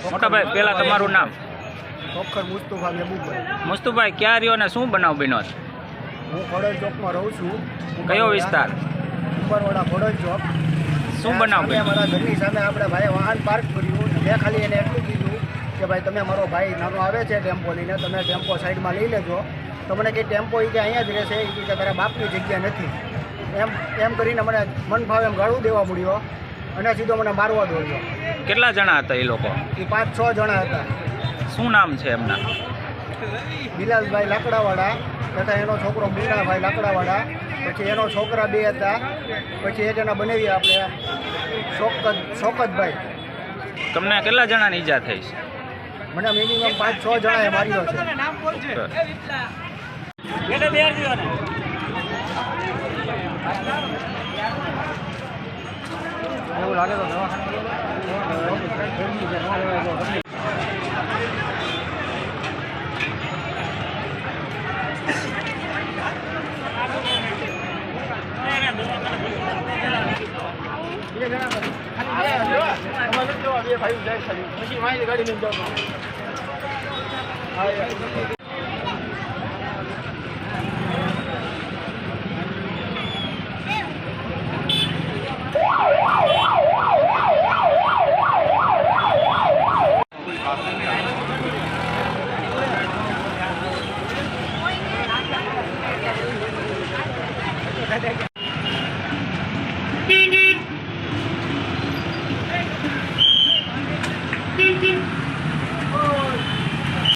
મોટા ભાઈ પહેલાં તમારું નામ? ખોખર મુસ્તુફા મહેબૂબભાઈ. મુસ્તુભાઈ ક્યાં રહ્યો ને શું બનાવ બન્યો છે? હું ખોડલ ચોકમાં રહું છું. કયો વિસ્તાર? ઉપરવાડા ખોડલ ચોક. શું બનાવ સામે બન્યો? મારા ઘરની સામે આપણે ભાઈએ વાહન પાર્ક કર્યું. મેં ખાલી એને એટલું કીધું કે ભાઈ તમે મારો ભાઈ નાનો આવે છે ટેમ્પો લઈને, તમે ટેમ્પો સાઈડમાં લઈ લેજો. તમને કે ટેમ્પો એ કે અહીંયા જ રહેશે, એ કે તારા બાપની જગ્યા નથી. એમ કરીને મને મન ભાવ એમ ગાળું દેવા મળ્યો અને સીધો મને મારવા દોડ્યો. કેટલા જણા હતા એ લોકો? એ 5-6 જણા હતા. શું નામ છે એમના? બિલાલભાઈ લાકડાવાળા તથા એનો છોકરો મુન્નાભાઈ લાકડાવાળા, પછી એનો છોકરા 2 હતા, પછી એક એના બનેવી આપણે શોકતભાઈ. તમને કેટલા જણાની ઈજા થઈ છે? મને મિનિમમ 5-6 જણાએ માર્યો છે. એવું લાગે તો ગાડી લઈને જાઓ.